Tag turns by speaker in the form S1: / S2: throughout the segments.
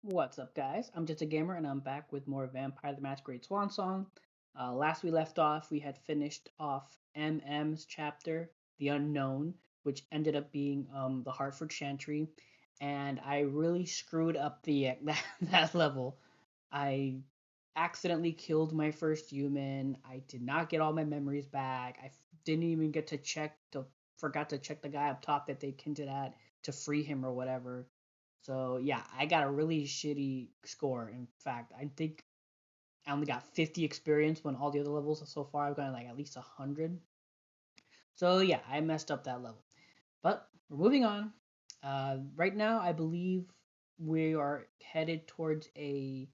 S1: What's up, guys? I'm just a gamer, and I'm back with more Vampire the Masquerade Swansong. Last we left off, we had finished off MM's chapter, The Unknown, which ended up being the Hartford Chantry, and I really screwed up the that level. I accidentally killed my first human. I did not get all my memories back. Didn't even get to forgot to check the guy up top that they hinted at to free him or whatever. So yeah, I got a really shitty score. In fact, I think I only got 50 experience when all the other levels so far I've gotten like at least 100. So yeah, I messed up that level. But we're moving on. Right now, I believe we are headed towards a.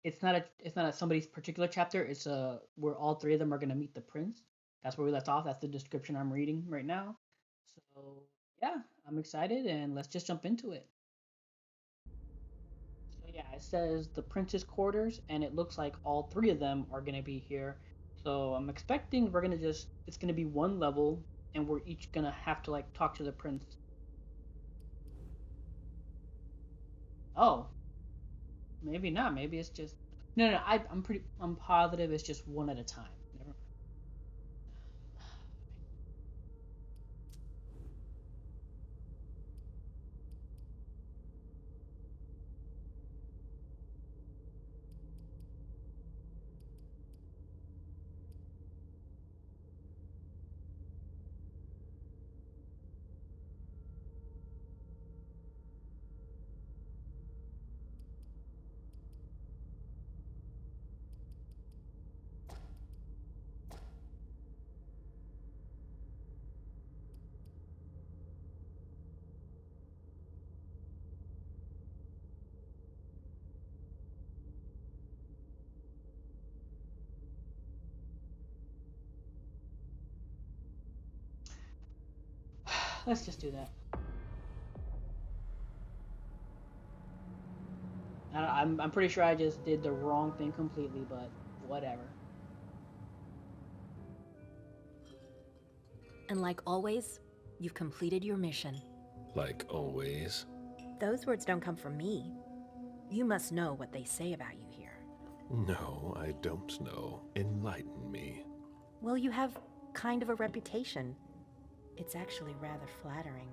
S1: It's not a somebody's particular chapter. It's a where all three of them are gonna meet the prince. That's where we left off. That's the description I'm reading right now. So yeah, I'm excited, and let's just jump into it. So yeah, it says the prince's quarters, and it looks like all three of them are gonna be here. So I'm expecting it's gonna be one level, and we're each gonna have to like talk to the prince. Oh, maybe not. Maybe it's just no. I'm positive it's just one at a time. Never mind. Let's just do that. I'm pretty sure I just did the wrong thing completely, but whatever.
S2: And like always, you've completed your mission.
S3: Like always.
S2: Those words don't come from me. You must know what they say about you here.
S3: No, I don't know. Enlighten me.
S2: Well, you have kind of a reputation. It's actually rather flattering.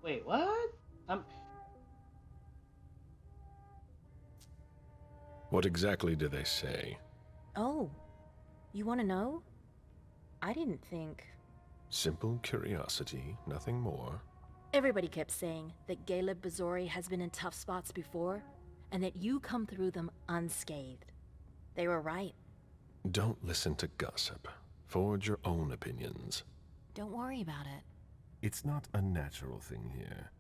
S1: Wait, what? I'm
S3: What exactly do they say?
S2: Oh, you want to know? I didn't think.
S3: Simple curiosity, nothing more.
S2: Everybody kept saying that Galeb Bazori has been in tough spots before, and that you come through them unscathed. They were right.
S3: Don't listen to gossip. Forge your own opinions.
S2: Don't worry about it.
S3: It's not a natural thing here.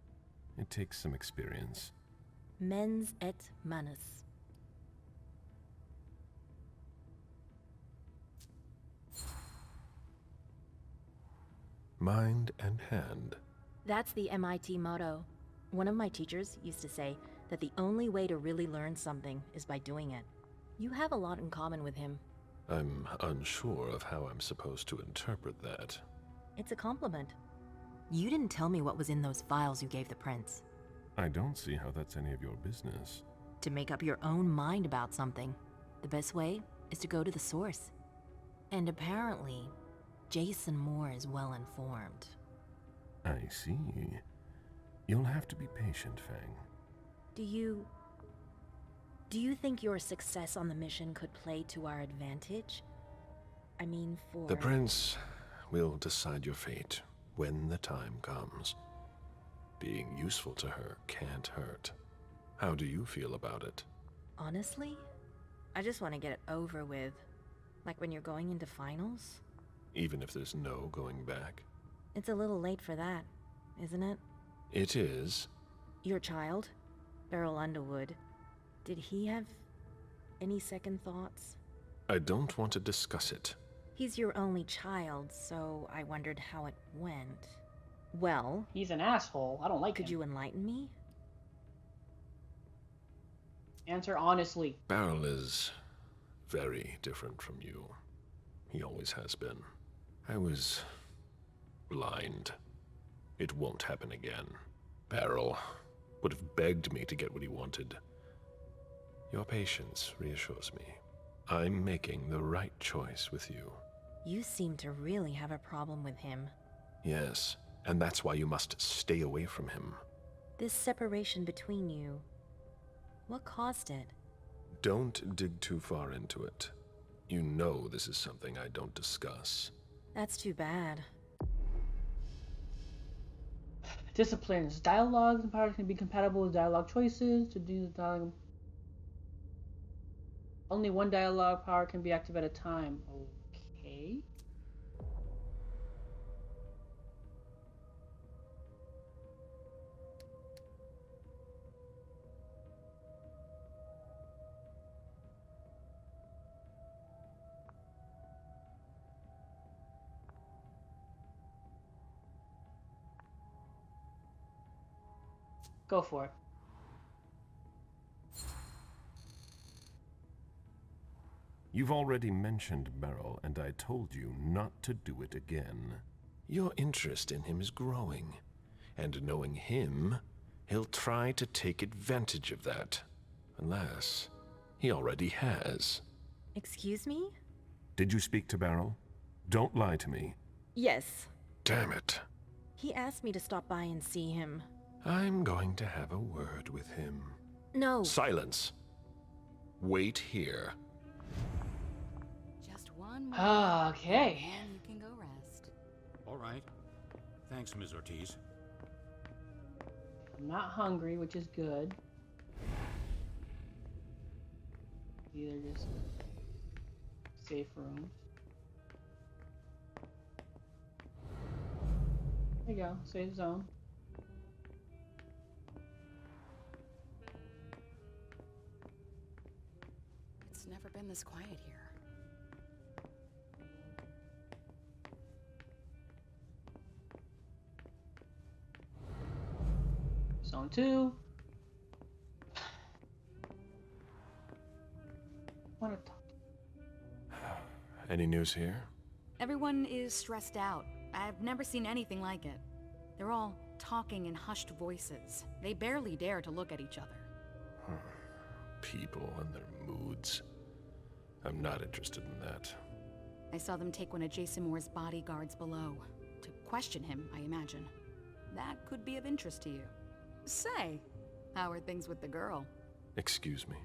S3: It takes some experience.
S2: Mens et manus.
S3: Mind and hand.
S2: That's the MIT motto. One of my teachers used to say that the only way to really learn something is by doing it. You have a lot in common with him.
S3: I'm unsure of how I'm supposed to interpret that.
S2: It's a compliment. You didn't tell me what was in those files you gave the prince.
S3: I don't see how that's any of your business.
S2: To make up your own mind about something, the best way is to go to the source. And apparently, Jason Moore is well informed.
S3: I see. You'll have to be patient, Fang.
S2: Do you think your success on the mission could play to our advantage? I mean, for...
S3: The prince will decide your fate when the time comes. Being useful to her can't hurt. How do you feel about it?
S2: Honestly, I just want to get it over with. Like when you're going into finals?
S3: Even if there's no going back?
S2: It's a little late for that, isn't it?
S3: It is.
S2: Your child, Beryl Underwood, did he have any second thoughts?
S3: I don't want to discuss it.
S2: He's your only child, so I wondered how it went. Well,
S1: He's an asshole. I don't like
S2: could
S1: him.
S2: you enlighten me?
S1: Answer honestly.
S3: Beryl is very different from you. He always has been. I was blind. It won't happen again. Beryl would have begged me to get what he wanted. Your patience reassures me. I'm making the right choice with you.
S2: You seem to really have a problem with him.
S3: Yes, and that's why you must stay away from him.
S2: This separation between you, what caused it?
S3: Don't dig too far into it. You know this is something I don't discuss.
S2: That's too bad.
S1: Disciplines. Dialogues and powers can be compatible with dialogue choices. To do the dialogue, only one dialogue power can be active at a time. Okay. Go for it.
S3: You've already mentioned Beryl, and I told you not to do it again. Your interest in him is growing, and knowing him, he'll try to take advantage of that. Unless he already has.
S2: Excuse me?
S3: Did you speak to Beryl? Don't lie to me.
S2: Yes.
S3: Damn it.
S2: He asked me to stop by and see him.
S3: I'm going to have a word with him.
S2: No.
S3: Silence. Wait here.
S4: Just one more.
S1: Okay.
S4: And you can go rest.
S5: All right. Thanks, Ms. Ortiz.
S1: I'm not hungry, which is good. Either just safe rooms. There you go, safe zone.
S4: It's never been this quiet here.
S1: Zone 2. Wanna talk?
S3: Any news here?
S4: Everyone is stressed out. I've never seen anything like it. They're all talking in hushed voices. They barely dare to look at each other.
S3: People and their moods. I'm not interested in that.
S4: I saw them take one of Jason Moore's bodyguards below. To question him, I imagine. That could be of interest to you. Say, how are things with the girl?
S3: Excuse me.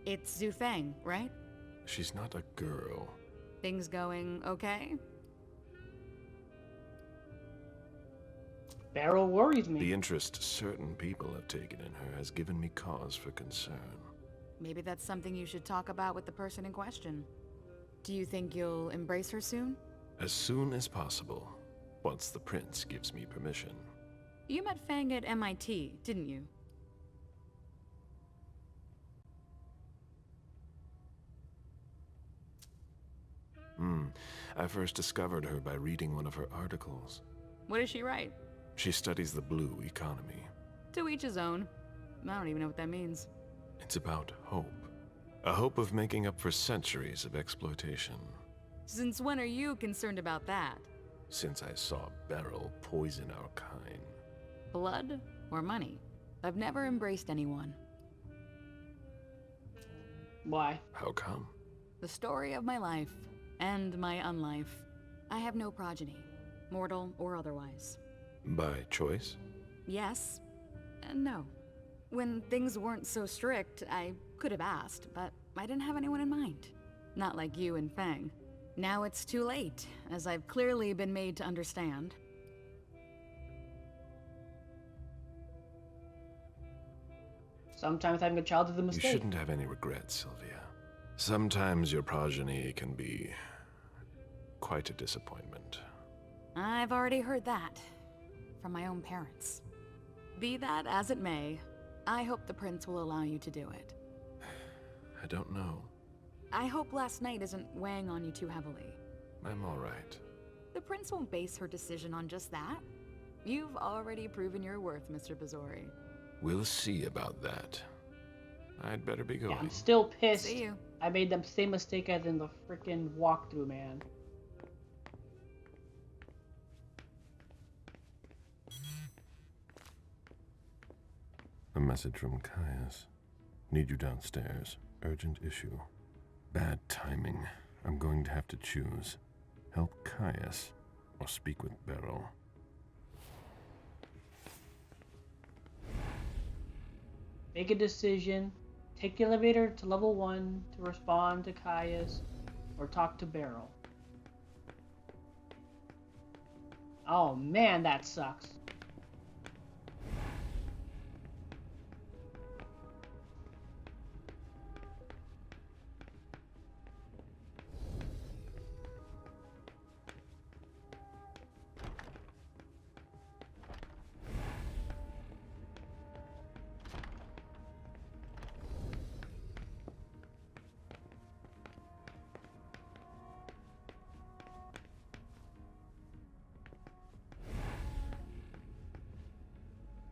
S4: It's Zhu Feng, right?
S3: She's not a girl.
S4: Things going okay?
S1: Beryl worries me.
S3: The interest certain people have taken in her has given me cause for concern.
S4: Maybe that's something you should talk about with the person in question. Do you think you'll embrace her soon?
S3: As soon as possible, once the prince gives me permission.
S4: You met Fang at MIT, didn't you?
S3: I first discovered her by reading one of her articles.
S4: What does she write?
S3: She studies the blue economy.
S4: To each his own. I don't even know what that means.
S3: It's about hope. A hope of making up for centuries of exploitation.
S4: Since when are you concerned about that?
S3: Since I saw Beryl poison our kind.
S4: Blood or money? I've never embraced anyone.
S1: Why?
S3: How come?
S4: The story of my life, and my unlife. I have no progeny, mortal or otherwise.
S3: By choice?
S4: Yes, and no. When things weren't so strict, I could have asked, but I didn't have anyone in mind. Not like you and Fang. Now it's too late, as I've clearly been made to understand.
S1: Sometimes having a child is a
S3: You
S1: mistake.
S3: shouldn't have any regrets, Sylvia. Sometimes your progeny can be quite a disappointment.
S4: I've already heard that. From my own parents. Be that as it may, I hope the prince will allow you to do it.
S3: I don't know.
S4: I hope last night isn't weighing on you too heavily.
S3: I'm all right.
S4: The prince won't base her decision on just that. You've already proven your worth, Mr. Bizori.
S3: We'll see about that. I'd better be
S1: Yeah,
S3: going.
S1: I'm still pissed.
S4: See you.
S1: I made the same mistake as in the freaking walkthrough, man.
S3: message from Caius. Need you downstairs. Urgent issue. Bad timing. I'm going to have to choose. Help Caius or speak with Beryl.
S1: Make a decision. Take the elevator to level 1 to respond to Caius or talk to Beryl. Oh man, that sucks.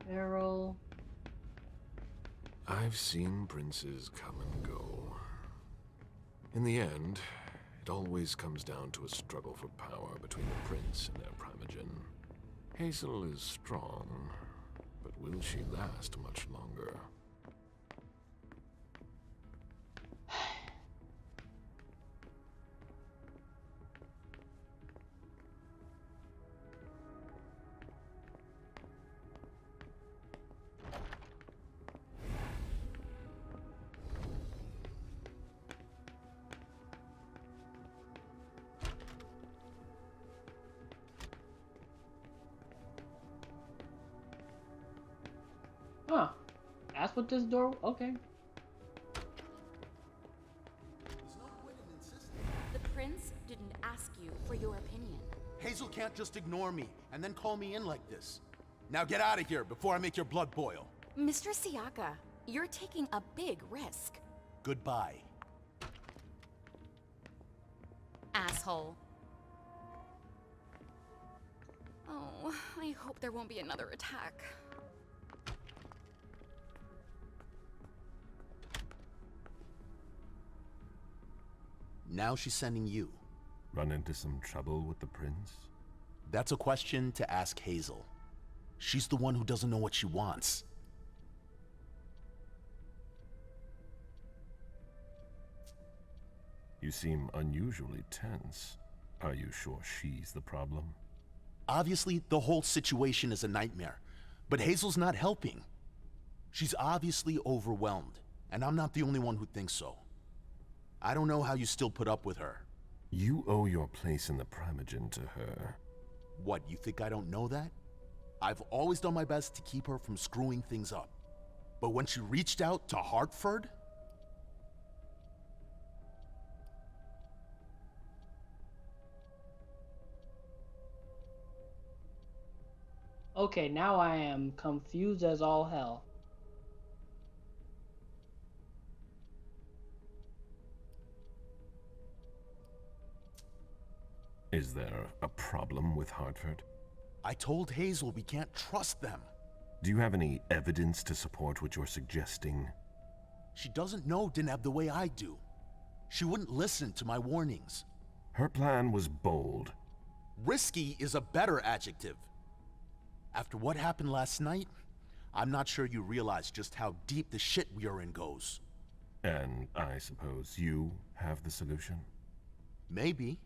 S1: Beryl.
S3: I've seen princes come and go. In the end, it always comes down to a struggle for power between the prince and their primogen. Hazel is strong, but will she last much longer?
S1: Huh. That's what this door... Okay.
S6: The prince didn't ask you for your opinion.
S7: Hazel can't just ignore me and then call me in like this. Now get out of here before I make your blood boil.
S6: Mr. Siaka, you're taking a big risk.
S7: Goodbye.
S6: Asshole. Oh, I hope there won't be another attack.
S7: Now she's sending you.
S3: Run into some trouble with the prince?
S7: That's a question to ask Hazel. She's the one who doesn't know what she wants.
S3: You seem unusually tense. Are you sure she's the problem?
S7: Obviously, the whole situation is a nightmare, but Hazel's not helping. She's obviously overwhelmed, and I'm not the only one who thinks so. I don't know how you still put up with her.
S3: You owe your place in the primogen to her.
S7: What, you think I don't know that? I've always done my best to keep her from screwing things up. But when she reached out to Hartford...
S1: Okay, now I am confused as all hell.
S3: Is there a problem with Hartford?
S7: I told Hazel we can't trust them.
S3: Do you have any evidence to support what you're suggesting?
S7: She doesn't know Deneb the way I do. She wouldn't listen to my warnings.
S3: Her plan was bold.
S7: Risky is a better adjective. After what happened last night, I'm not sure you realize just how deep the shit we are in goes.
S3: And I suppose you have the solution?
S7: Maybe.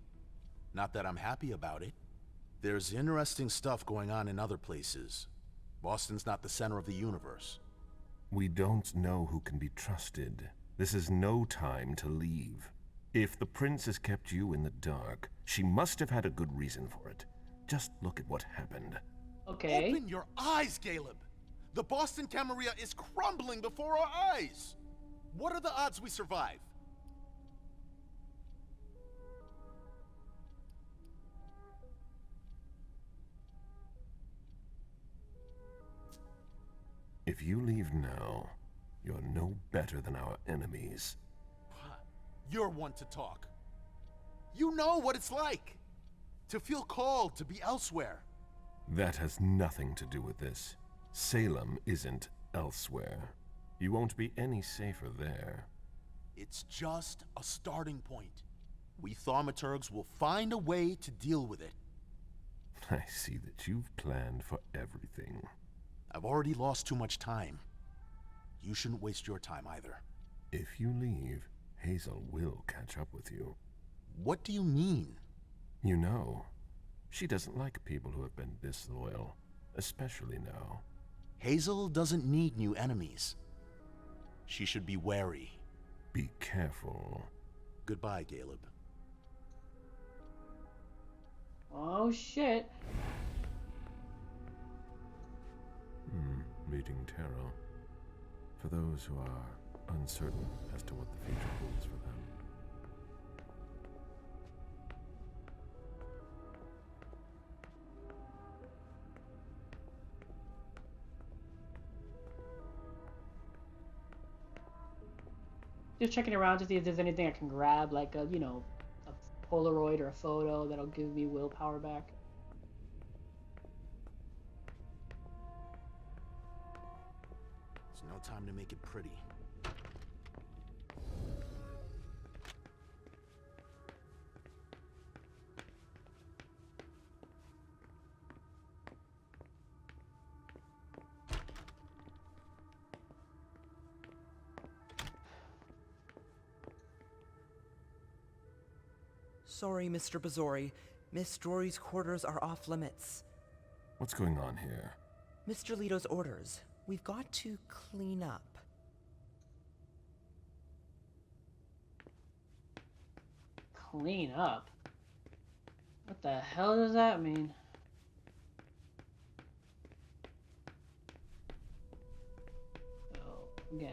S7: Not that I'm happy about it. There's interesting stuff going on in other places. Boston's not the center of the universe.
S3: We don't know who can be trusted. This is no time to leave. If the prince has kept you in the dark, she must have had a good reason for it. Just look at what happened.
S1: Okay.
S7: Open your eyes, Galeb! The Boston Camarilla is crumbling before our eyes! What are the odds we survive?
S3: If you leave now, you're no better than our enemies.
S7: You're one to talk. You know what it's like to feel called to be elsewhere.
S3: That has nothing to do with this. Salem isn't elsewhere. You won't be any safer there.
S7: It's just a starting point. We thaumaturgs will find a way to deal with it.
S3: I see that you've planned for everything.
S7: I've already lost too much time. You shouldn't waste your time either.
S3: If you leave, Hazel will catch up with you.
S7: What do you mean?
S3: You know, she doesn't like people who have been disloyal, especially now.
S7: Hazel doesn't need new enemies. She should be wary.
S3: Be careful.
S7: Goodbye, Galeb.
S1: Oh shit.
S3: Meeting tarot. For those who are uncertain as to what the future holds for them.
S1: Just checking around to see if there's anything I can grab, like a, a Polaroid or a photo that'll give me willpower back.
S7: It's no time to make it pretty.
S8: Sorry, Mr. Bazori. Miss Drory's quarters are off limits.
S3: What's going on here?
S8: Mr. Leto's orders. We've got to clean up.
S1: Clean up? What the hell does that mean? Oh, again.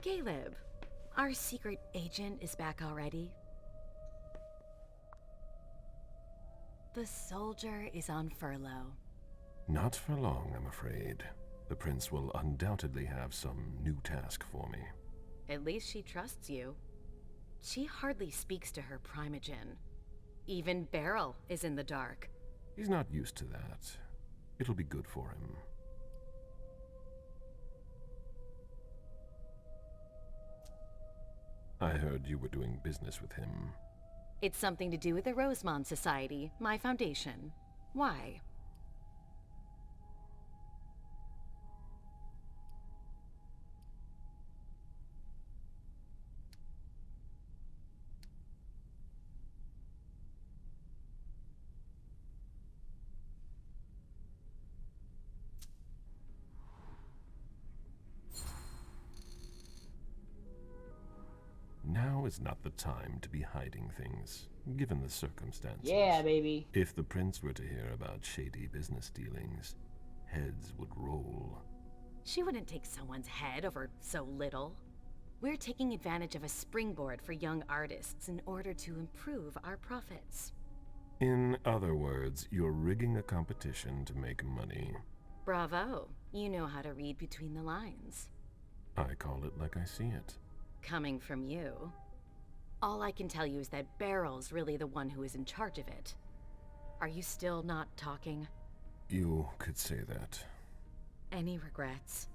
S2: Galeb, our secret agent is back already. The soldier is on furlough.
S3: Not for long, I'm afraid. The prince will undoubtedly have some new task for me.
S2: At least she trusts you. She hardly speaks to her primogen. Even Beryl is in the dark.
S3: He's not used to that. It'll be good for him. I heard you were doing business with him.
S2: It's something to do with the Rosemont Society, my foundation. Why?
S3: Now is not the time to be hiding things, given the circumstances.
S1: Yeah, baby.
S3: If the prince were to hear about shady business dealings, heads would roll.
S2: She wouldn't take someone's head over so little. We're taking advantage of a springboard for young artists in order to improve our profits.
S3: In other words, you're rigging a competition to make money.
S2: Bravo. You know how to read between the lines.
S3: I call it like I see it.
S2: Coming from you. All I can tell you is that Beryl's really the one who is in charge of it. Are you still not talking?
S3: You could say that.
S2: Any regrets?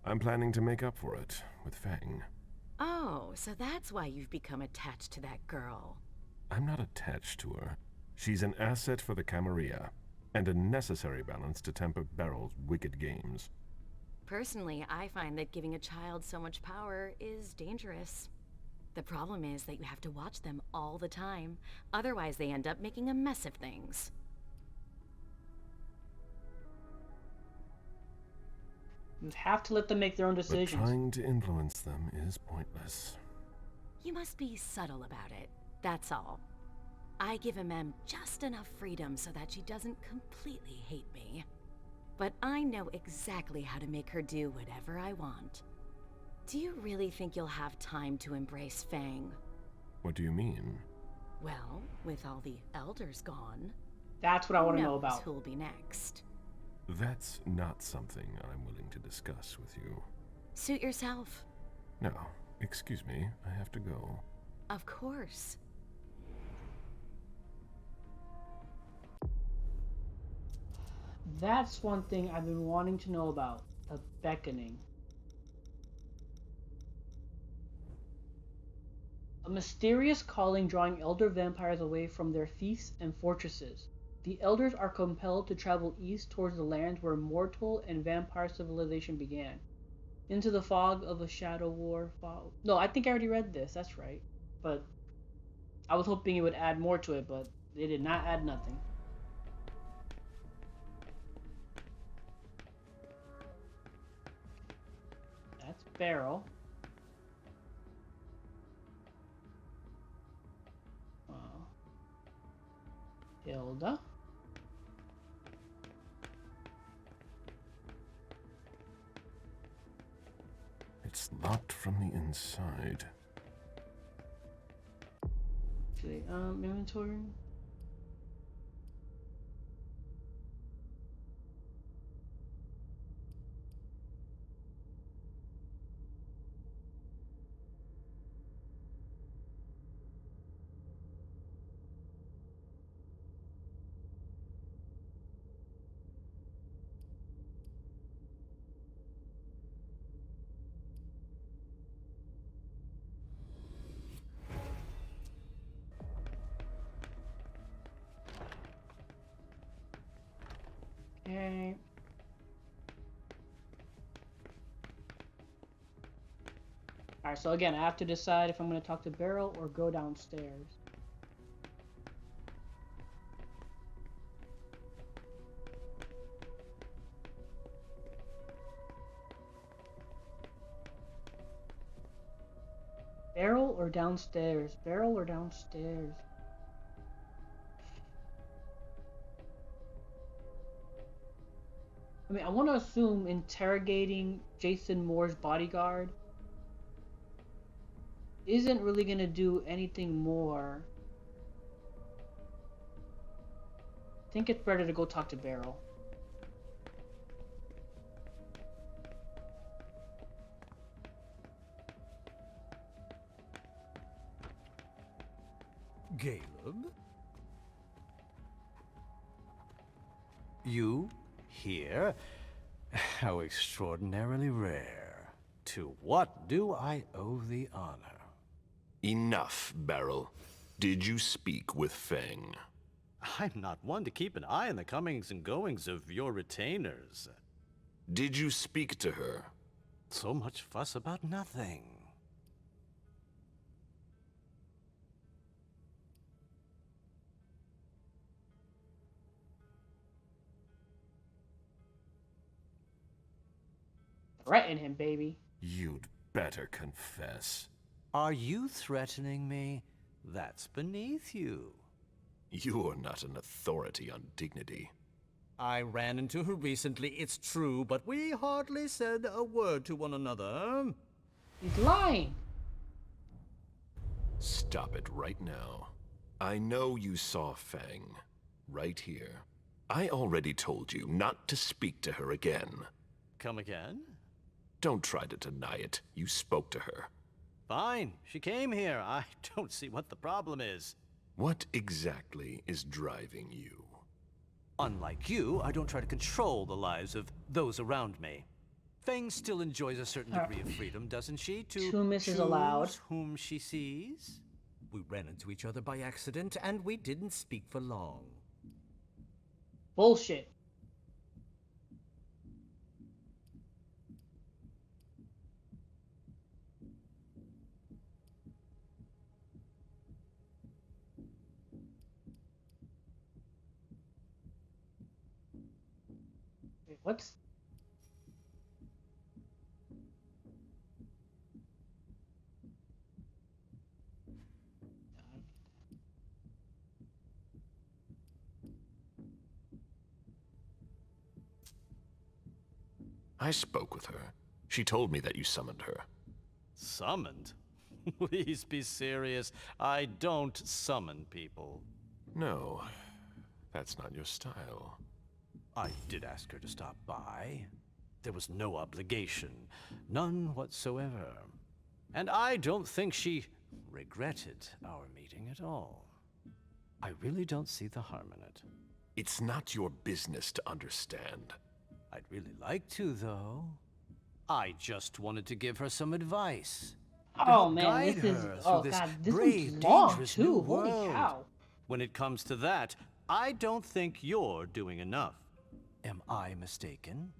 S3: I'm planning to make up for it with Fang.
S2: Oh, so that's why you've become attached to that girl.
S3: I'm not attached to her. She's an asset for the Camarilla, and a necessary balance to temper Beryl's wicked games.
S2: Personally, I find that giving a child so much power is dangerous. The problem is that you have to watch them all the time, otherwise they end up making a mess of things.
S1: You have to let them make their own
S3: But
S1: decisions.
S3: trying to influence them is pointless.
S2: You must be subtle about it, that's all. I give Mem just enough freedom so that she doesn't completely hate me. But I know exactly how to make her do whatever I want. Do you really think you'll have time to embrace Fang?
S3: What do you mean?
S2: Well, with all the elders gone,
S1: That's what I want to
S2: who
S1: know
S2: knows
S1: about.
S2: who'll be next.
S3: That's not something I'm willing to discuss with you.
S2: Suit yourself.
S3: No, excuse me, I have to go.
S2: Of course.
S1: That's one thing I've been wanting to know about. The beckoning. A mysterious calling drawing elder vampires away from their fiefs and fortresses. The elders are compelled to travel east towards the lands where mortal and vampire civilization began. Into the fog of a shadow war. No, I think I already read this. That's right. But I was hoping it would add more to it, but they did not add nothing. That's Beryl. Hilda.
S3: It's locked from the inside.
S1: Okay, inventory. Okay. Alright, so again, I have to decide if I'm going to talk to Beryl or go downstairs. Beryl or downstairs? Beryl or downstairs? I mean, I want to assume interrogating Jason Moore's bodyguard isn't really going to do anything more. I think it's better to go talk to Beryl.
S9: Galeb? You here? How extraordinarily rare. To what do I owe the honor?
S3: Enough, Beryl. Did you speak with Feng?
S9: I'm not one to keep an eye on the comings and goings of your retainers.
S3: Did you speak to her?
S9: So much fuss about nothing.
S1: Threaten him, baby.
S3: You'd better confess.
S9: Are you threatening me? That's beneath you.
S3: You're not an authority on dignity.
S9: I ran into her recently, it's true, but we hardly said a word to one another.
S1: He's lying.
S3: Stop it right now. I know you saw Feng. Right here. I already told you not to speak to her again.
S9: Come again?
S3: Don't try to deny it. You spoke to her.
S9: Fine. She came here. I don't see what the problem is.
S3: What exactly is driving you?
S9: Unlike you, I don't try to control the lives of those around me. Feng still enjoys a certain degree of freedom, doesn't she? To
S1: Two misses
S9: choose
S1: allowed.
S9: whom she sees? We ran into each other by accident, and we didn't speak for long.
S1: Bullshit. Wait, what's...
S3: I spoke with her. She told me that you summoned her.
S9: Summoned? Please be serious. I don't summon people.
S3: No, that's not your style.
S9: I did ask her to stop by. There was no obligation. None whatsoever. And I don't think she regretted our meeting at all. I really don't see the harm in it.
S3: It's not your business to understand.
S9: I'd really like to, though. I just wanted to give her some advice. to
S1: Oh
S9: help
S1: man,
S9: guide
S1: this is,
S9: her through
S1: oh
S9: this
S1: god, this
S9: brave,
S1: one's long
S9: dangerous
S1: too.
S9: new
S1: Holy
S9: world.
S1: cow.
S9: When it comes to that, I don't think you're doing enough. Am I mistaken?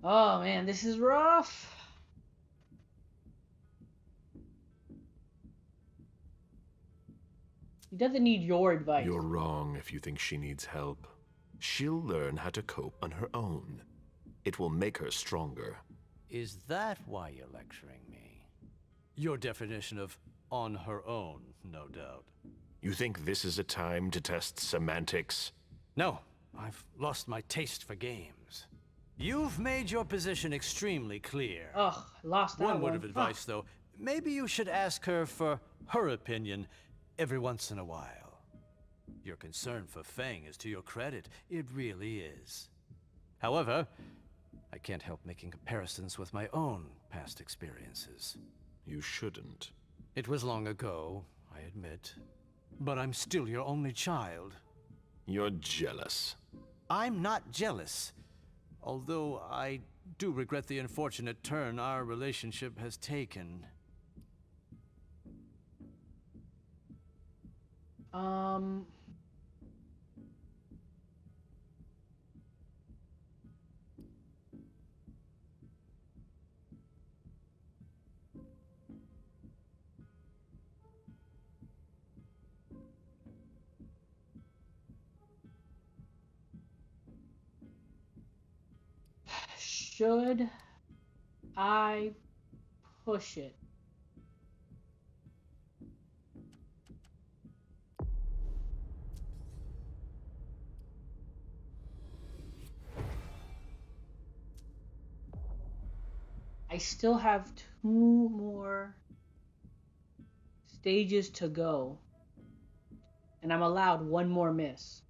S1: Oh man, this is rough. He doesn't need your advice.
S3: You're wrong if you think she needs help. She'll learn how to cope on her own. It will make her stronger.
S9: Is that why you're lecturing me? Your definition of on her own, no doubt.
S3: You think this is a time to test semantics?
S9: No, I've lost my taste for games. You've made your position extremely clear.
S1: Ugh, I lost that
S9: One
S1: one.
S9: word of advice, though. Maybe you should ask her for her opinion every once in a while. Your concern for Feng is to your credit. It really is. However, I can't help making comparisons with my own past experiences.
S3: You shouldn't.
S9: It was long ago, I admit. But I'm still your only child.
S3: You're jealous.
S9: I'm not jealous. Although I do regret the unfortunate turn our relationship has taken.
S1: Should I push it? I still have 2 more stages to go, and I'm allowed 1 more miss.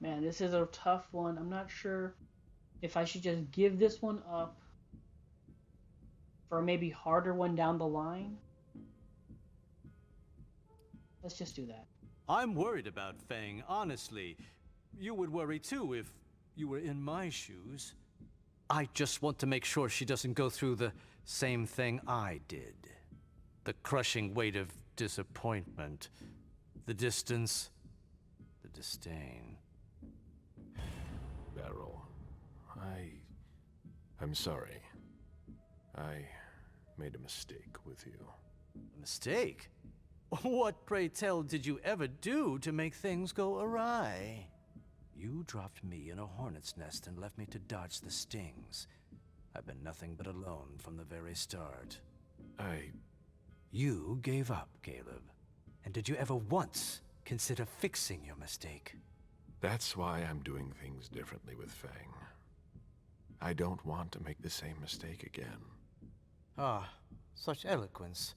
S1: Man, this is a tough one. I'm not sure if I should just give this one up for a maybe harder one down the line. Let's just do that.
S9: I'm worried about Feng, honestly. You would worry too if you were in my shoes. I just want to make sure she doesn't go through the same thing I did. The crushing weight of disappointment, the distance, the disdain.
S3: Beryl, I'm sorry. I made a mistake with you.
S9: A mistake? What, pray tell, did you ever do to make things go awry? You dropped me in a hornet's nest and left me to dodge the stings. I've been nothing but alone from the very start. You gave up, Galeb. And did you ever once consider fixing your mistake?
S3: That's why I'm doing things differently with Feng. I don't want to make the same mistake again.
S9: Ah, such eloquence,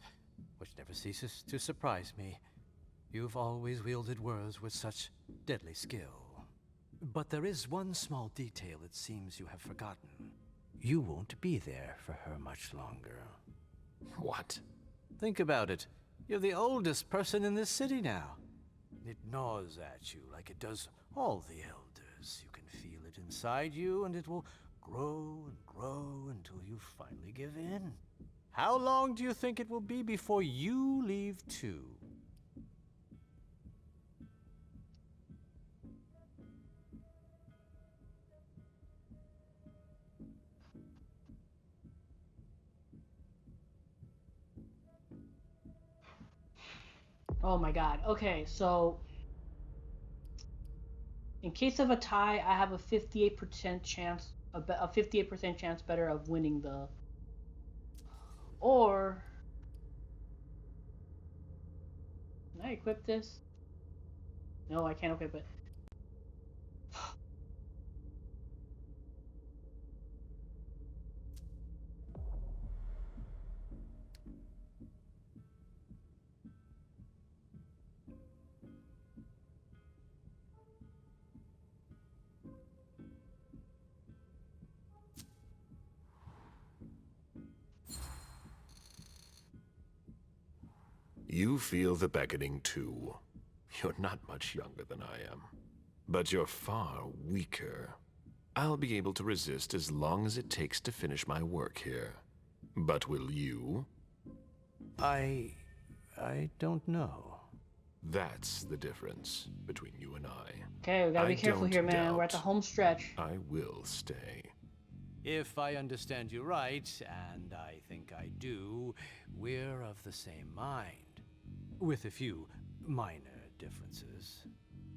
S9: which never ceases to surprise me. You've always wielded words with such deadly skill. But there is one small detail it seems you have forgotten. You won't be there for her much longer.
S3: What?
S9: Think about it. You're the oldest person in this city now. It gnaws at you like it does all the elders. You can feel it inside you, and it will grow and grow until you finally give in. How long do you think it will be before you leave too?
S1: Oh my god. Okay, so in case of a tie, I have a 58% chance, a 58% chance better of winning the Or can I equip this? No, I can't equip it.
S3: You feel the beckoning too. You're not much younger than I am, but you're far weaker. I'll be able to resist as long as it takes to finish my work here. But will you?
S9: I don't know.
S3: That's the difference between you and I.
S1: Okay, we gotta be careful here, man. We're at the home stretch.
S3: I will stay.
S9: If I understand you right, and I think I do, we're of the same mind. With a few minor differences.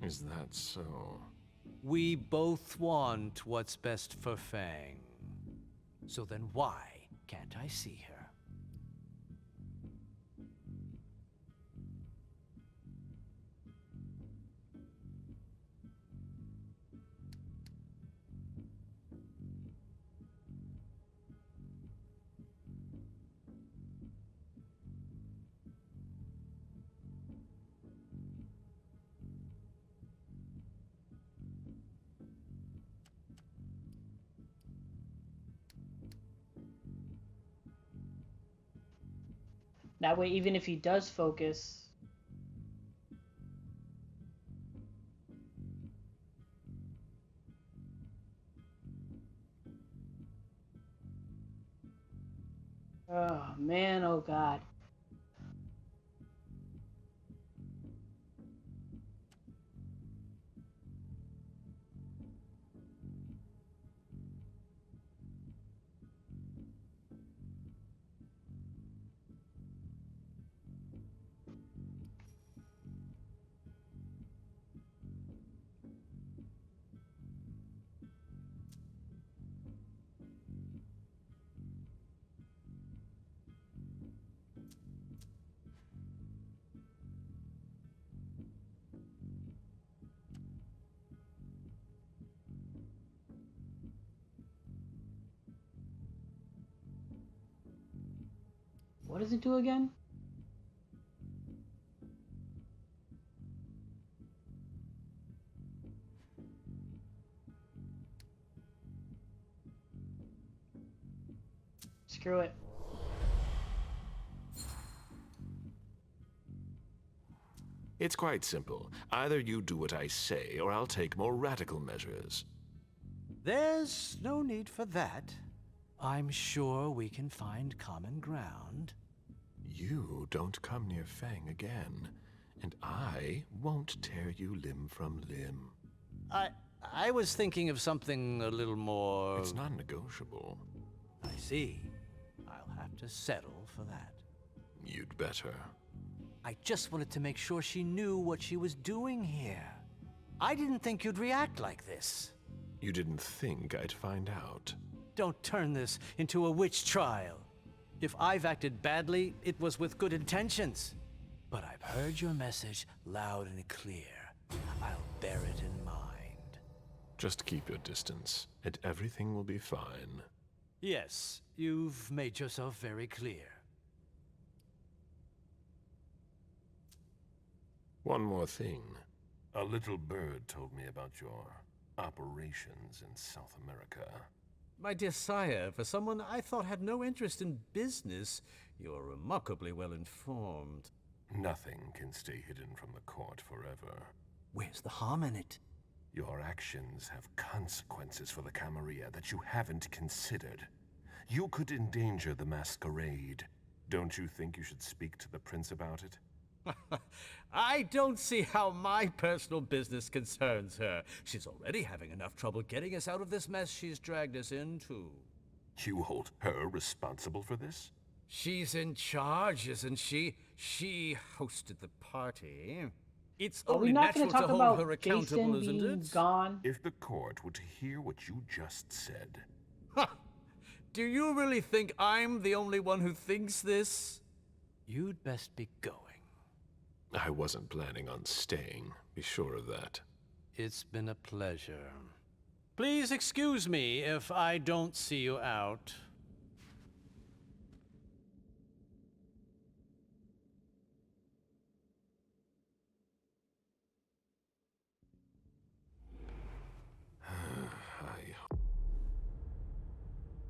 S3: Is that so?
S9: We both want what's best for Fang. So then why can't I see her?
S1: That way, even if he does focus. Oh, man, oh God. What does it do again? Screw it.
S3: It's quite simple. Either you do what I say, or I'll take more radical measures.
S9: There's no need for that. I'm sure we can find common ground.
S3: You don't come near Fang again, and I won't tear you limb from limb.
S9: I was thinking of something a little more...
S3: It's non-negotiable.
S9: I see. I'll have to settle for that.
S3: You'd better.
S9: I just wanted to make sure she knew what she was doing here. I didn't think you'd react like this.
S3: You didn't think I'd find out.
S9: Don't turn this into a witch trial. If I've acted badly, it was with good intentions. But I've heard your message loud and clear. I'll bear it in mind.
S3: Just keep your distance, and everything will be fine.
S9: Yes, you've made yourself very clear.
S3: One more thing. A little bird told me about your operations in South America.
S5: My dear sire, for someone I thought had no interest in business, you're remarkably well informed.
S3: Nothing can stay hidden from the court forever.
S9: Where's the harm in it?
S3: Your actions have consequences for the Camarilla that you haven't considered. You could endanger the Masquerade. Don't you think you should speak to the prince about it?
S5: I don't see how my personal business concerns her. She's already having enough trouble getting us out of this mess she's dragged us into.
S3: You hold her responsible for this?
S5: She's in charge, isn't she? She hosted the party. It's
S1: Are we
S5: only
S1: not going
S5: natural
S1: to
S5: to
S1: talk
S5: hold
S1: about
S5: her accountable,
S1: Jason
S5: isn't
S1: being
S5: it?
S1: gone?
S3: If the court were to hear what you just said...
S5: Ha! Do you really think I'm the only one who thinks this?
S9: You'd best be going.
S3: I wasn't planning on staying, be sure of that.
S9: It's been a pleasure. Please excuse me if I don't see you out.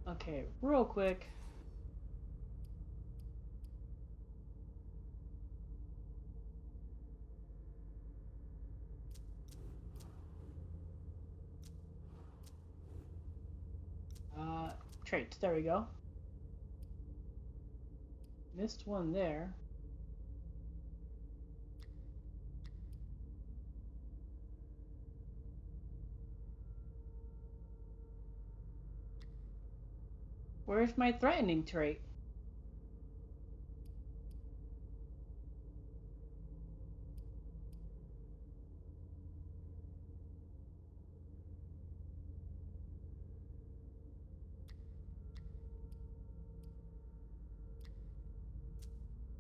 S1: Okay, real quick. Traits, there we go. Missed one there. Where's my threatening trait?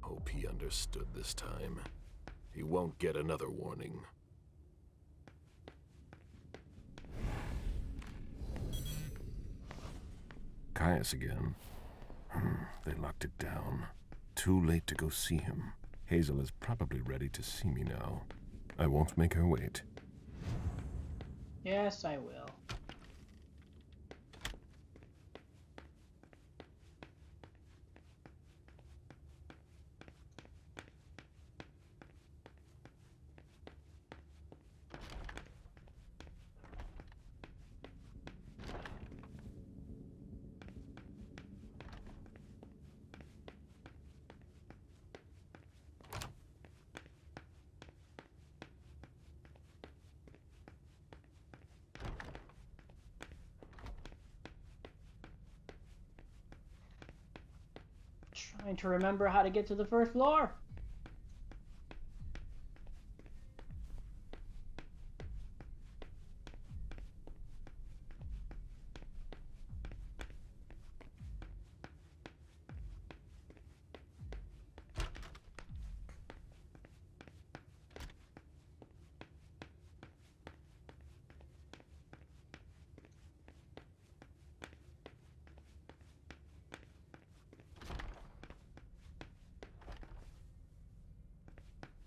S3: Hope he understood this time. He won't get another warning. Caius again. They locked it down. Too late to go see him. Hazel is probably ready to see me now. I won't make her wait.
S1: Yes, I will. Trying to remember how to get to the first floor.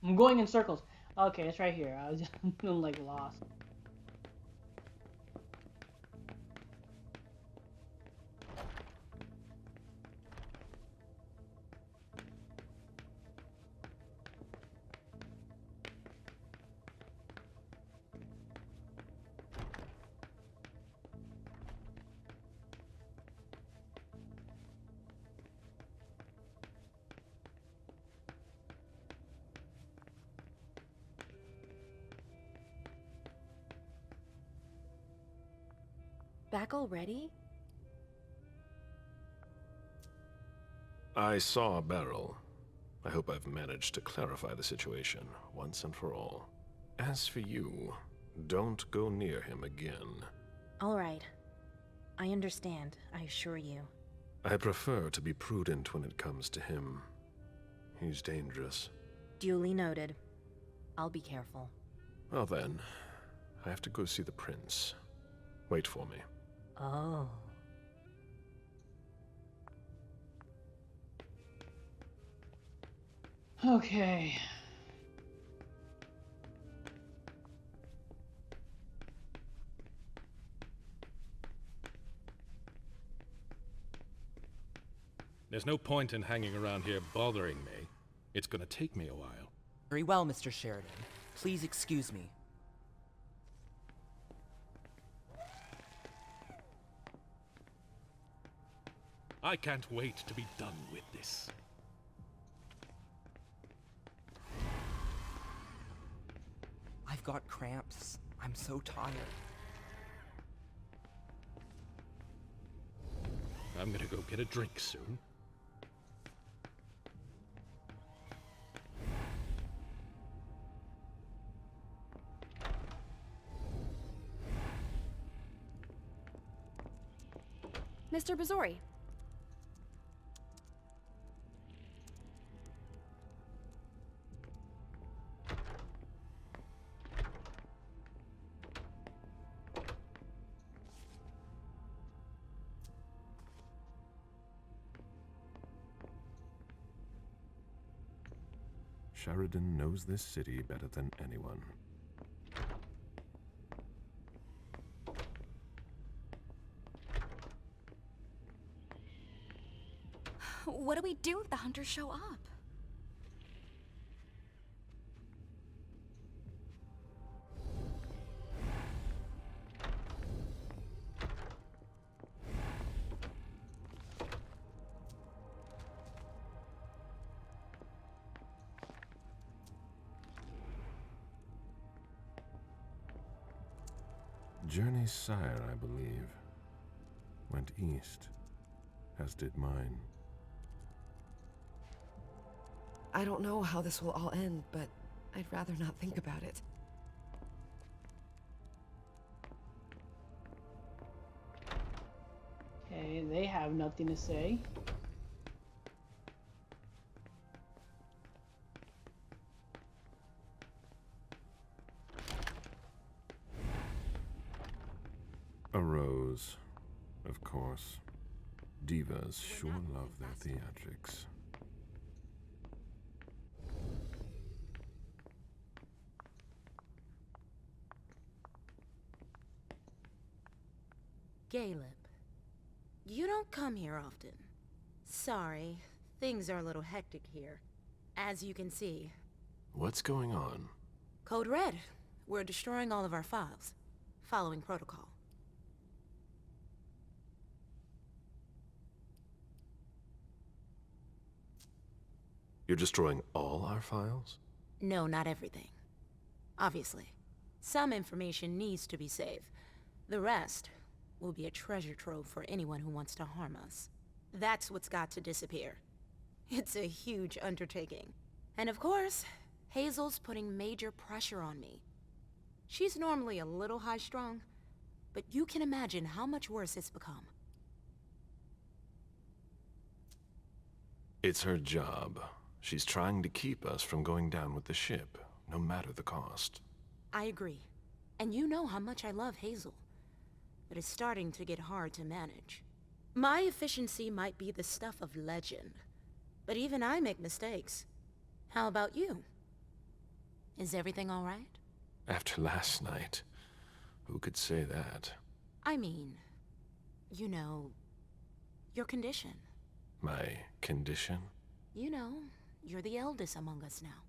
S1: I'm going in circles. Okay, it's right here. I was just like lost.
S2: Back already?
S3: I saw Beryl. I hope I've managed to clarify the situation once and for all. As for you, don't go near him again.
S10: All right. I understand, I assure you.
S3: I prefer to be prudent when it comes to him. He's dangerous.
S10: Duly noted. I'll be careful.
S3: Well then, I have to go see the prince. Wait for me.
S10: Oh.
S1: Okay.
S11: There's no point in hanging around here bothering me. It's gonna take me a while.
S8: Very well, Mr. Sheridan. Please excuse me.
S11: I can't wait to be done with this.
S8: I've got cramps. I'm so tired.
S11: I'm gonna go get a drink soon.
S6: Mr. Bazori.
S3: Sheridan knows this city better than anyone.
S6: What do we do if the hunters show up?
S3: Journey's sire, I believe, went east, as did mine.
S8: I don't know how this will all end, but I'd rather not think about it.
S1: Okay, they have nothing to say.
S3: A rose, of course. Divas sure love their theatrics.
S2: Galeb, you don't come here often. Sorry, things are a little hectic here. As you can see.
S3: What's going on?
S2: Code Red. We're destroying all of our files. Following protocol.
S3: You're destroying all our files?
S2: No, not everything. Obviously. Some information needs to be saved. The rest will be a treasure trove for anyone who wants to harm us. That's what's got to disappear. It's a huge undertaking. And of course, Hazel's putting major pressure on me. She's normally a little high-strung, but you can imagine how much worse it's become.
S3: It's her job. She's trying to keep us from going down with the ship, no matter the cost.
S2: I agree. And you know how much I love Hazel. But it's starting to get hard to manage. My efficiency might be the stuff of legend, but even I make mistakes. How about you? Is everything all right?
S3: After last night, who could say that?
S2: I mean, you know, your condition.
S3: My condition?
S2: You know, you're the eldest among us now.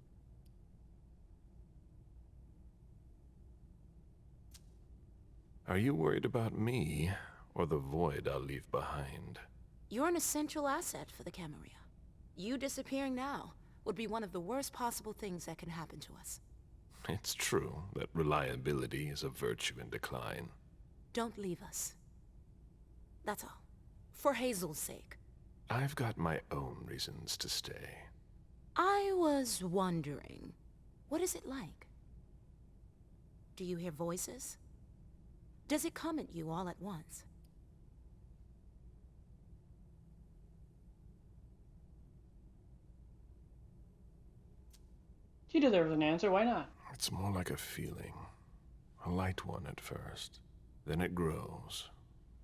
S3: Are you worried about me, or the void I'll leave behind?
S2: You're an essential asset for the Camarilla. You disappearing now would be one of the worst possible things that can happen to us.
S3: It's true that reliability is a virtue in decline.
S2: Don't leave us. That's all. For Hazel's sake.
S3: I've got my own reasons to stay.
S2: I was wondering, what is it like? Do you hear voices? Does it come at you all at once?
S1: She deserves an answer, why not?
S3: It's more like a feeling. A light one at first. Then it grows,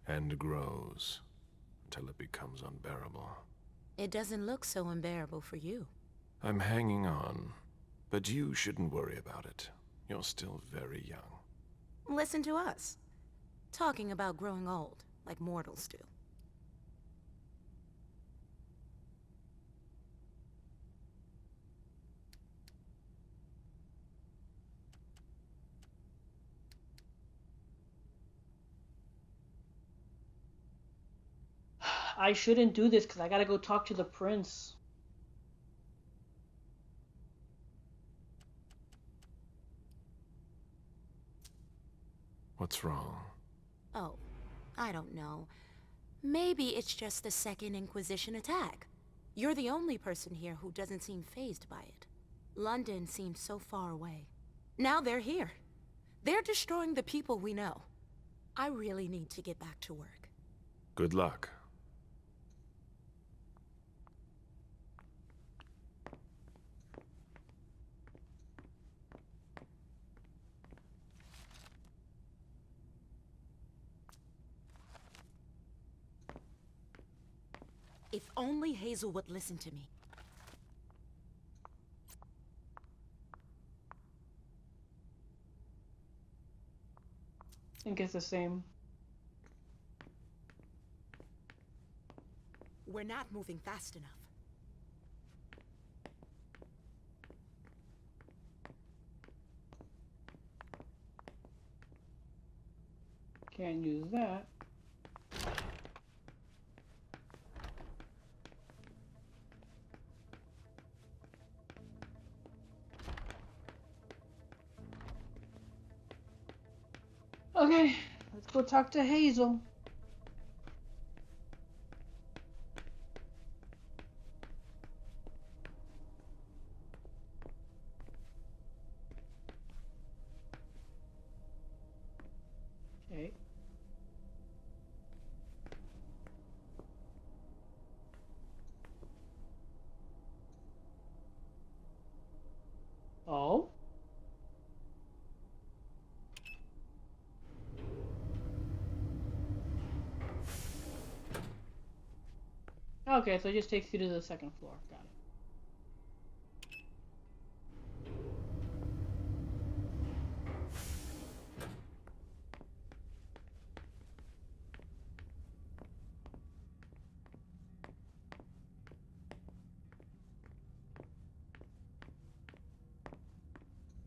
S3: and grows, until it becomes unbearable.
S2: It doesn't look so unbearable for you.
S3: I'm hanging on, but you shouldn't worry about it. You're still very young.
S2: Listen to us. Talking about growing old, like mortals do.
S1: I shouldn't do this because I gotta go talk to the prince.
S3: What's wrong?
S2: Oh, I don't know. Maybe it's just the Second Inquisition attack. You're the only person here who doesn't seem fazed by it. London seems so far away. Now they're here. They're destroying the people we know. I really need to get back to work.
S3: Good luck.
S2: If only Hazel would listen to me.
S1: I think it's the same.
S2: We're not moving fast enough.
S1: Can't use that. Okay, let's go talk to Hazel. Okay. Oh? Okay, so it just takes you to the second floor. Got it.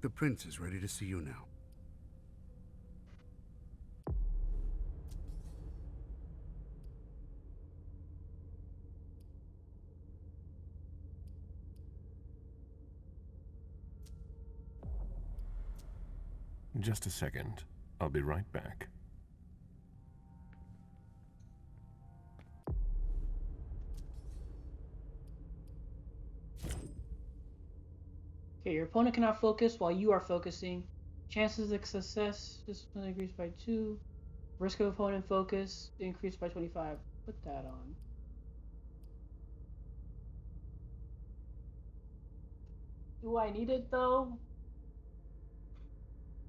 S12: The prince is ready to see you now.
S3: Just a second. I'll be right back.
S1: Okay, your opponent cannot focus while you are focusing. Chances of success just increased by 2. Risk of opponent focus increased by 25. Put that on. Do I need it though?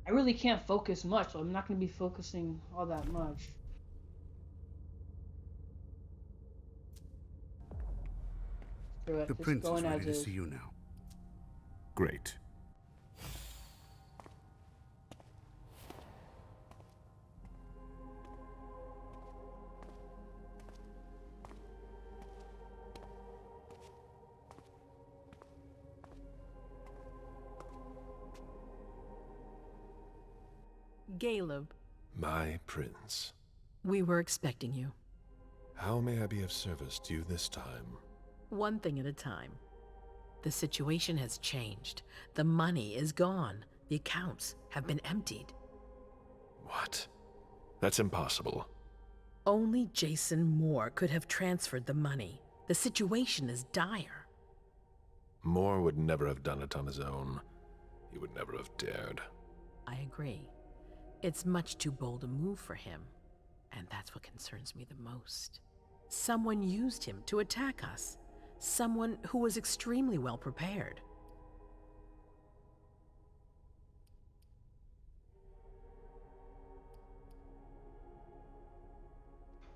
S1: I really can't focus much, so I'm not going to be focusing all that much.
S12: The prince is ready to see you now.
S3: Great.
S13: Galeb.
S3: My prince.
S13: We were expecting you.
S3: How may I be of service to you this time?
S13: One thing at a time. The situation has changed. The money is gone. The accounts have been emptied.
S3: What? That's impossible.
S13: Only Jason Moore could have transferred the money. The situation is dire.
S3: Moore would never have done it on his own. He would never have dared.
S13: I agree. It's much too bold a move for him, and that's what concerns me the most. Someone used him to attack us. Someone who was extremely well prepared.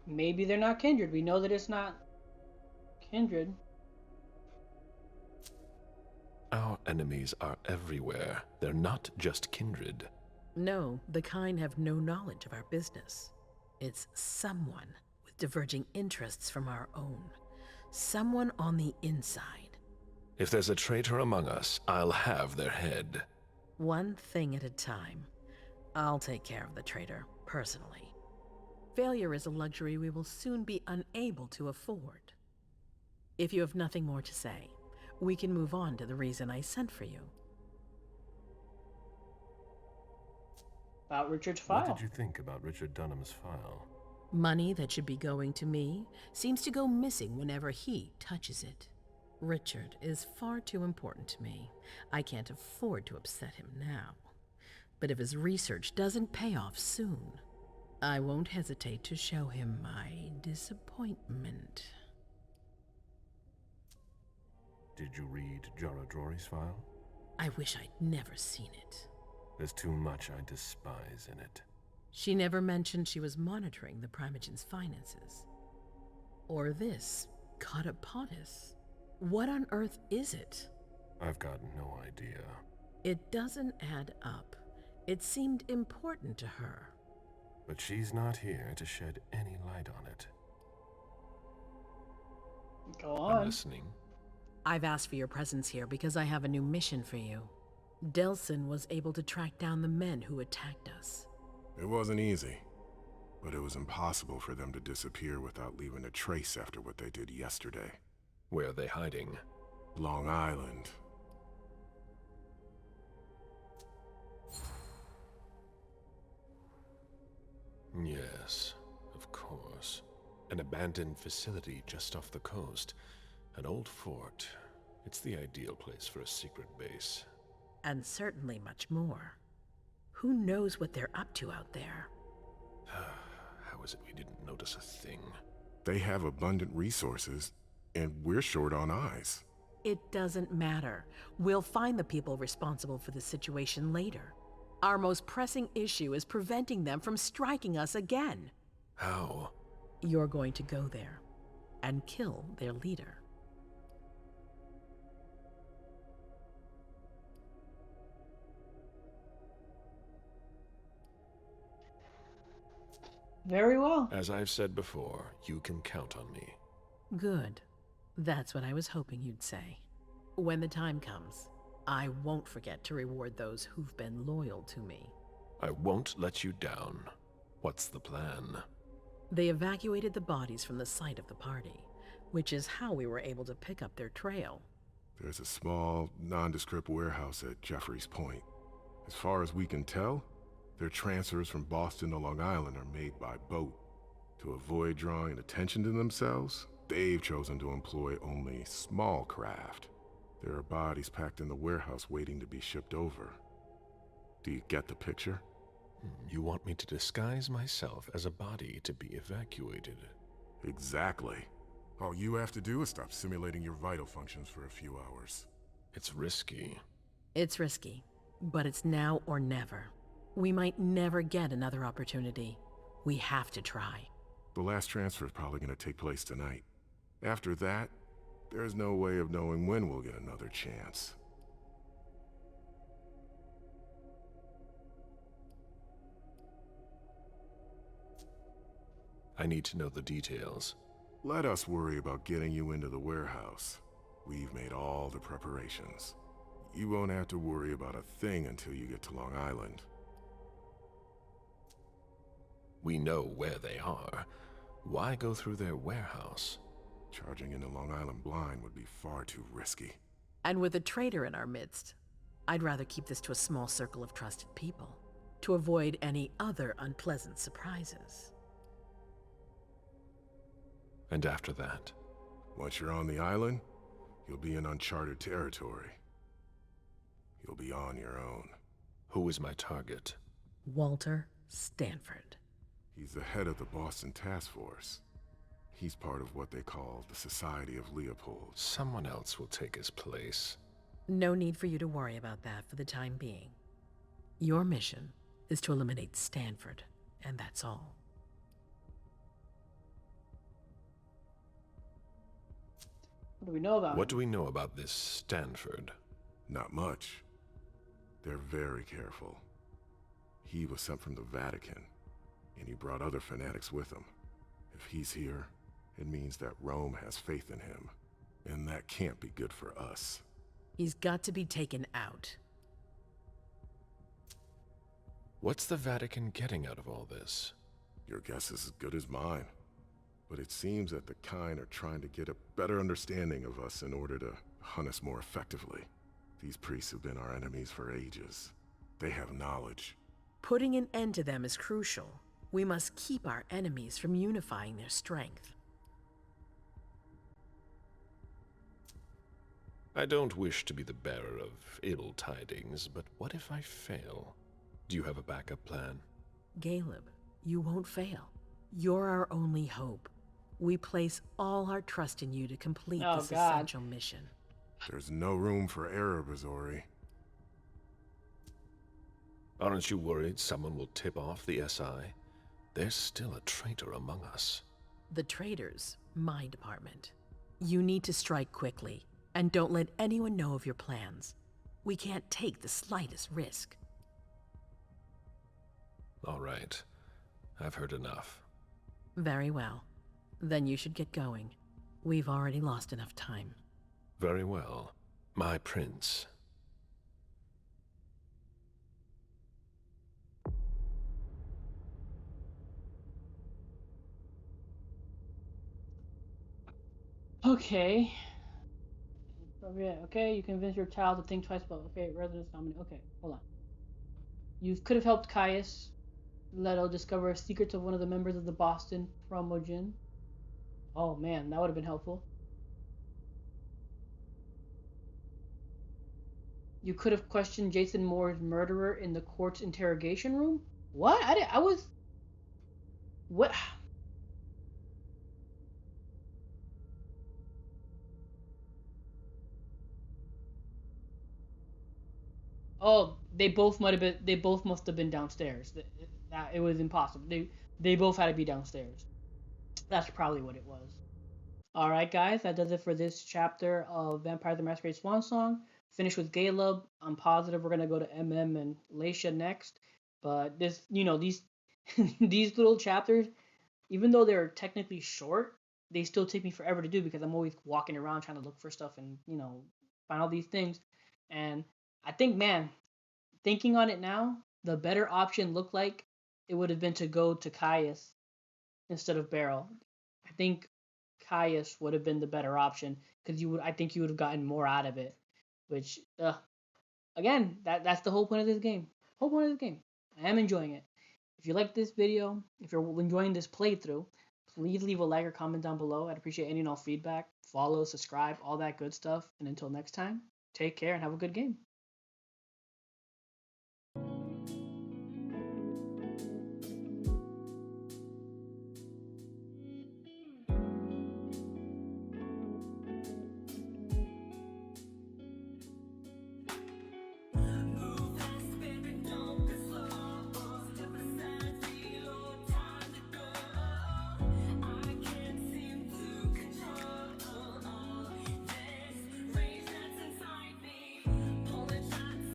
S1: Maybe they're not kindred. We know that it's not kindred.
S3: Our enemies are everywhere. They're not just kindred.
S13: No, the kind have no knowledge of our business. It's someone with diverging interests from our own. Someone on the inside.
S3: If there's a traitor among us, I'll have their head.
S13: One thing at a time. I'll take care of the traitor, personally. Failure is a luxury we will soon be unable to afford. If you have nothing more to say, we can move on to the reason I sent for you.
S1: About Richard's file.
S3: What did you think about Richard Dunham's file?
S13: Money that should be going to me seems to go missing whenever he touches it. Richard is far too important to me. I can't afford to upset him now. But if his research doesn't pay off soon, I won't hesitate to show him my disappointment.
S3: Did you read Jaradori's file?
S13: I wish I'd never seen it.
S3: There's too much I despise in it.
S13: She never mentioned she was monitoring the Primogen's finances. Or this, Catapotis. What on earth is it?
S3: I've got no idea.
S13: It doesn't add up. It seemed important to her.
S3: But she's not here to shed any light on it.
S1: Go on.
S3: I'm listening.
S13: I've asked for your presence here because I have a new mission for you. Delsin was able to track down the men who attacked us.
S14: It wasn't easy, but it was impossible for them to disappear without leaving a trace after what they did yesterday.
S3: Where are they hiding?
S14: Long Island.
S3: Yes, of course. An abandoned facility just off the coast. An old fort. It's the ideal place for a secret base.
S13: And certainly much more. Who knows what they're up to out there?
S3: How is it we didn't notice a thing?
S14: They have abundant resources, and we're short on eyes.
S13: It doesn't matter. We'll find the people responsible for the situation later. Our most pressing issue is preventing them from striking us again.
S3: How?
S13: You're going to go there and kill their leader.
S1: Very well.
S3: As I've said before, you can count on me.
S13: Good. That's what I was hoping you'd say. When the time comes, I won't forget to reward those who've been loyal to me.
S3: I won't let you down. What's the plan?
S13: They evacuated the bodies from the site of the party, which is how we were able to pick up their trail.
S14: There's a small, nondescript warehouse at Jeffrey's Point. As far as we can tell, their transfers from Boston to Long Island are made by boat. To avoid drawing attention to themselves, they've chosen to employ only small craft. There are bodies packed in the warehouse waiting to be shipped over. Do you get the picture?
S3: You want me to disguise myself as a body to be evacuated?
S14: Exactly. All you have to do is stop simulating your vital functions for a few hours.
S3: It's risky.
S13: It's risky, but it's now or never. We might never get another opportunity. We have to try.
S14: The last transfer is probably going to take place tonight. After that, there's no way of knowing when we'll get another chance.
S3: I need to know the details.
S14: Let us worry about getting you into the warehouse. We've made all the preparations. You won't have to worry about a thing until you get to Long Island.
S3: We know where they are. Why go through their warehouse?
S14: Charging into Long Island blind would be far too risky.
S13: And with a traitor in our midst, I'd rather keep this to a small circle of trusted people, to avoid any other unpleasant surprises.
S3: And after that?
S14: Once you're on the island, you'll be in uncharted territory. You'll be on your own.
S3: Who is my target?
S13: Walter Stanford.
S14: He's the head of the Boston Task Force. He's part of what they call the Society of Leopold.
S3: Someone else will take his place.
S13: No need for you to worry about that for the time being. Your mission is to eliminate Stanford, and that's all.
S1: What do we know about
S3: What
S1: him?
S3: do we know about this Stanford?
S14: Not much. They're very careful. He was sent from the Vatican, and he brought other fanatics with him. If he's here, it means that Rome has faith in him, and that can't be good for us.
S13: He's got to be taken out.
S3: What's the Vatican getting out of all this?
S14: Your guess is as good as mine. But it seems that the kind are trying to get a better understanding of us in order to hunt us more effectively. These priests have been our enemies for ages. They have knowledge.
S13: Putting an end to them is crucial. We must keep our enemies from unifying their strength.
S3: I don't wish to be the bearer of ill tidings, but what if I fail? Do you have a backup plan?
S13: Galeb, You won't fail. You're our only hope. We place all our trust in you to complete this essential mission.
S14: There's no room for error, Bazori.
S3: Aren't you worried someone will tip off the SI? There's still a traitor among us.
S13: The traitors, my department. You need to strike quickly, and don't let anyone know of your plans. We can't take the slightest risk.
S3: All right. I've heard enough.
S13: Very well. Then you should get going. We've already lost enough time.
S3: Very well. My prince.
S1: Okay. Okay, you convince your child to think twice about, okay, residence nominee. Okay, hold on. You could have helped Caius Leto discover secrets of one of the members of the Boston Promogen. Oh man, that would have been helpful. You could have questioned Jason Moore's murderer in the court's interrogation room? What? What? Oh, they both must have been downstairs. It was impossible. They both had to be downstairs. That's probably what it was. All right, guys, that does it for this chapter of Vampire the Masquerade Swansong. Finish with Galeb. I'm positive we're gonna go to MM and Laisha next. But this, these these little chapters, even though they're technically short, they still take me forever to do because I'm always walking around trying to look for stuff and find all these things. And I think, man, thinking on it now, the better option looked like it would have been to go to Caius instead of Beryl. I think Caius would have been the better option because I think you would have gotten more out of it. Which, again, that's the whole point of this game. I am enjoying it. If you like this video, if you're enjoying this playthrough, please leave a like or comment down below. I'd appreciate any and all feedback. Follow, subscribe, all that good stuff. And until next time, take care and have a good game.